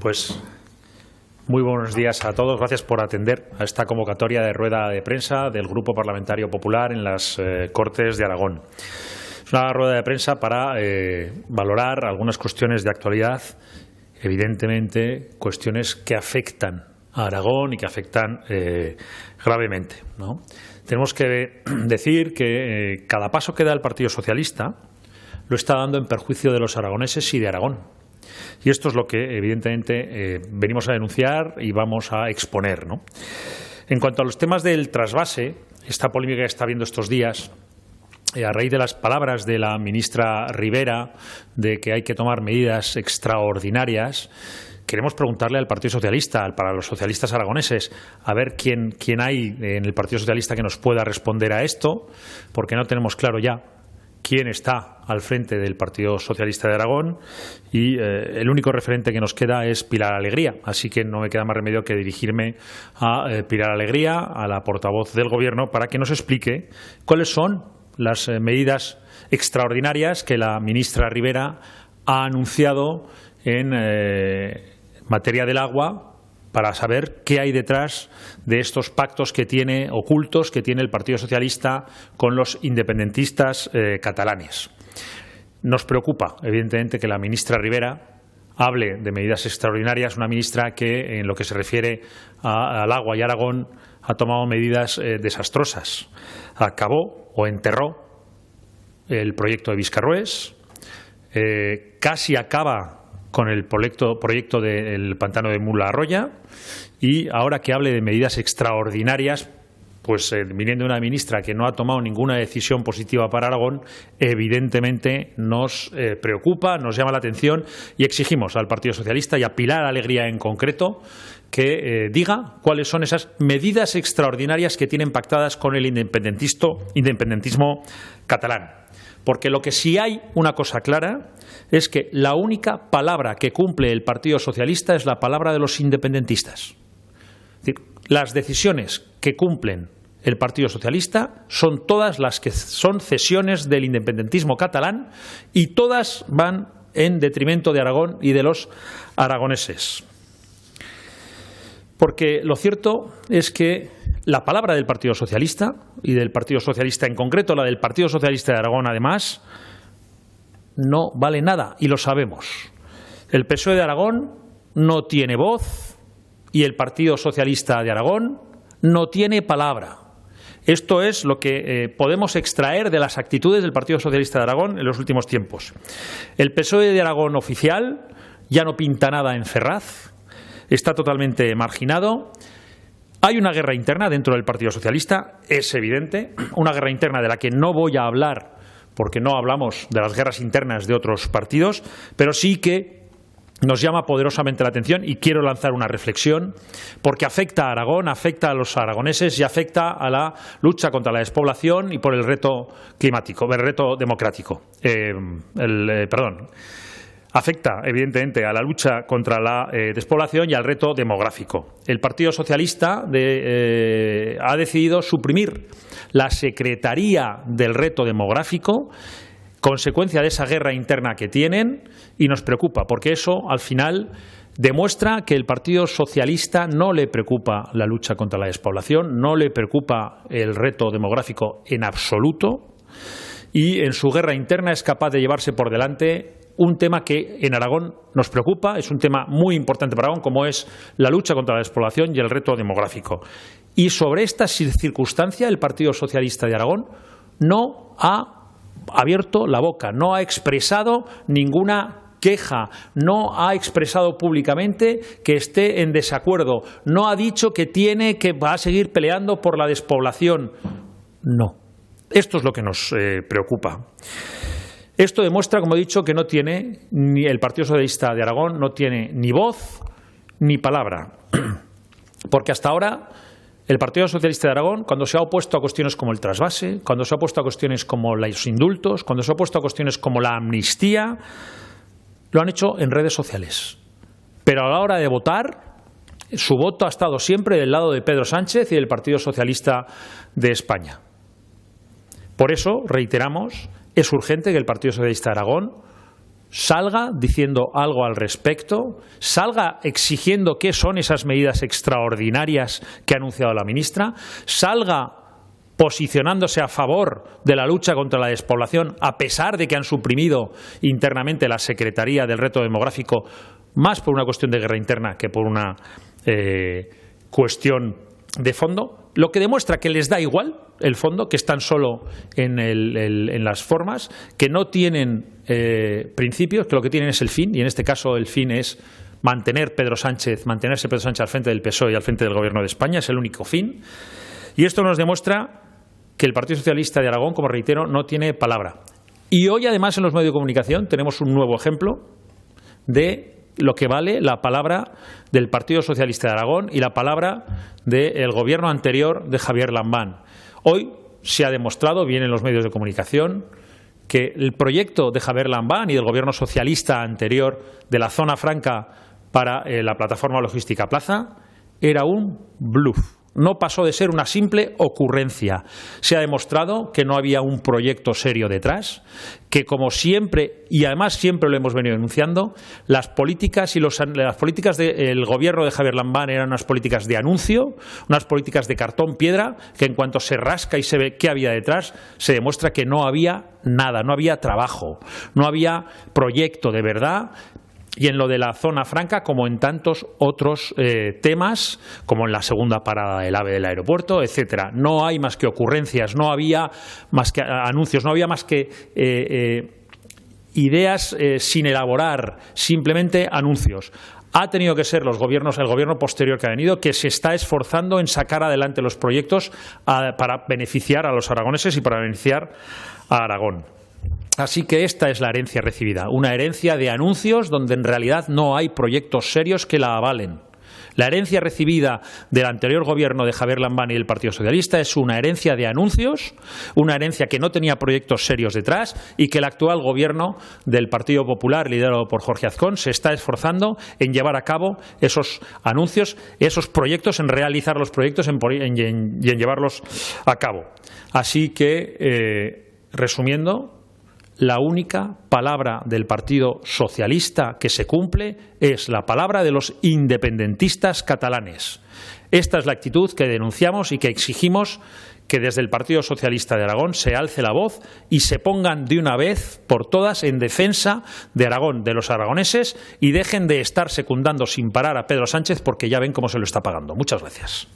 Pues muy buenos días a todos. Gracias por atender a esta convocatoria de rueda de prensa del Grupo Parlamentario Popular en las Cortes de Aragón. Es una rueda de prensa para valorar algunas cuestiones de actualidad, evidentemente cuestiones que afectan a Aragón y que afectan gravemente, ¿no? Tenemos que decir que cada paso que da el Partido Socialista lo está dando en perjuicio de los aragoneses y de Aragón. Y esto es lo que, evidentemente, venimos a denunciar y vamos a exponer, ¿no? En cuanto a los temas del trasvase, esta polémica que está habiendo estos días, a raíz de las palabras de la ministra Ribera de que hay que tomar medidas extraordinarias, queremos preguntarle al Partido Socialista, para los socialistas aragoneses, a ver quién hay en el Partido Socialista que nos pueda responder a esto, porque no tenemos claro ya quién está al frente del Partido Socialista de Aragón y el único referente que nos queda es Pilar Alegría. Así que no me queda más remedio que dirigirme a Pilar Alegría, a la portavoz del Gobierno, para que nos explique cuáles son las medidas extraordinarias que la ministra Ribera ha anunciado en materia del agua, para saber qué hay detrás de estos pactos que tiene ocultos que tiene el Partido Socialista con los independentistas catalanes. Nos preocupa, evidentemente, que la ministra Ribera hable de medidas extraordinarias, una ministra que, en lo que se refiere al agua y Aragón, ha tomado medidas desastrosas. Acabó o enterró el proyecto de Viscarrués, casi acaba con el proyecto del pantano de Mula-Arroya, y ahora que hable de medidas extraordinarias, pues viniendo de una ministra que no ha tomado ninguna decisión positiva para Aragón, evidentemente nos preocupa, nos llama la atención y exigimos al Partido Socialista y a Pilar Alegría en concreto que diga cuáles son esas medidas extraordinarias que tienen pactadas con el independentismo catalán. Porque lo que sí hay una cosa clara es que la única palabra que cumple el Partido Socialista es la palabra de los independentistas. Es decir, las decisiones que cumplen el Partido Socialista son todas las que son cesiones del independentismo catalán y todas van en detrimento de Aragón y de los aragoneses. Porque lo cierto es que la palabra del Partido Socialista, y del Partido Socialista en concreto, la del Partido Socialista de Aragón además, no vale nada, y lo sabemos. El PSOE de Aragón no tiene voz y el Partido Socialista de Aragón no tiene palabra. Esto es lo que podemos extraer de las actitudes del Partido Socialista de Aragón en los últimos tiempos. El PSOE de Aragón oficial ya no pinta nada en Ferraz, está totalmente marginado. Hay una guerra interna dentro del Partido Socialista, es evidente, una guerra interna de la que no voy a hablar porque no hablamos de las guerras internas de otros partidos, pero sí que nos llama poderosamente la atención y quiero lanzar una reflexión porque afecta a Aragón, afecta a los aragoneses y afecta a la lucha contra la despoblación y por el reto climático, el reto democrático. Afecta, evidentemente, a la lucha contra la despoblación y al reto demográfico. El Partido Socialista ha decidido suprimir la Secretaría del Reto Demográfico, consecuencia de esa guerra interna que tienen, y nos preocupa, porque eso, al final, demuestra que el Partido Socialista no le preocupa la lucha contra la despoblación, no le preocupa el reto demográfico en absoluto, y en su guerra interna es capaz de llevarse por delante un tema que en Aragón nos preocupa, es un tema muy importante para Aragón, como es la lucha contra la despoblación y el reto demográfico. Y sobre esta circunstancia el Partido Socialista de Aragón no ha abierto la boca, no ha expresado ninguna queja, no ha expresado públicamente que esté en desacuerdo, no ha dicho que va a seguir peleando por la despoblación. No. Esto es lo que nos preocupa. Esto demuestra, como he dicho, que no tiene, ni el Partido Socialista de Aragón no tiene ni voz ni palabra. Porque hasta ahora el Partido Socialista de Aragón, cuando se ha opuesto a cuestiones como el trasvase, cuando se ha opuesto a cuestiones como los indultos, cuando se ha opuesto a cuestiones como la amnistía, lo han hecho en redes sociales. Pero a la hora de votar, su voto ha estado siempre del lado de Pedro Sánchez y del Partido Socialista de España. Por eso, reiteramos, es urgente que el Partido Socialista de Aragón salga diciendo algo al respecto, salga exigiendo qué son esas medidas extraordinarias que ha anunciado la ministra, salga posicionándose a favor de la lucha contra la despoblación, a pesar de que han suprimido internamente la Secretaría del Reto Demográfico, más por una cuestión de guerra interna que por una cuestión de fondo, lo que demuestra que les da igual el fondo, que están solo en las formas, que no tienen principios, que lo que tienen es el fin, y en este caso el fin es mantenerse Pedro Sánchez al frente del PSOE y al frente del Gobierno de España, es el único fin. Y esto nos demuestra que el Partido Socialista de Aragón, como reitero, no tiene palabra. Y hoy, además, en los medios de comunicación tenemos un nuevo ejemplo de lo que vale la palabra del Partido Socialista de Aragón y la palabra del gobierno anterior de Javier Lambán. Hoy se ha demostrado, bien en los medios de comunicación, que el proyecto de Javier Lambán y del gobierno socialista anterior de la zona franca para la plataforma logística Plaza era un bluff. No pasó de ser una simple ocurrencia. Se ha demostrado que no había un proyecto serio detrás, que como siempre, y además siempre lo hemos venido denunciando, las políticas del gobierno de Javier Lambán eran unas políticas de anuncio, unas políticas de cartón piedra, que en cuanto se rasca y se ve qué había detrás, se demuestra que no había nada, no había trabajo, no había proyecto de verdad. Y en lo de la zona franca, como en tantos otros temas, como en la segunda parada del AVE del aeropuerto, etcétera. No hay más que ocurrencias, no había más que anuncios, no había más que ideas sin elaborar, simplemente anuncios. Ha tenido que ser el gobierno posterior que ha venido, que se está esforzando en sacar adelante los proyectos para beneficiar a los aragoneses y para beneficiar a Aragón. Así que esta es la herencia recibida, una herencia de anuncios donde en realidad no hay proyectos serios que la avalen. La herencia recibida del anterior gobierno de Javier Lambán y del Partido Socialista es una herencia de anuncios, una herencia que no tenía proyectos serios detrás y que el actual gobierno del Partido Popular, liderado por Jorge Azcón, se está esforzando en llevar a cabo esos anuncios, esos proyectos, en realizar los proyectos y en llevarlos a cabo. Así que, resumiendo, la única palabra del Partido Socialista que se cumple es la palabra de los independentistas catalanes. Esta es la actitud que denunciamos y que exigimos que desde el Partido Socialista de Aragón se alce la voz y se pongan de una vez por todas en defensa de Aragón, de los aragoneses, y dejen de estar secundando sin parar a Pedro Sánchez, porque ya ven cómo se lo está pagando. Muchas gracias.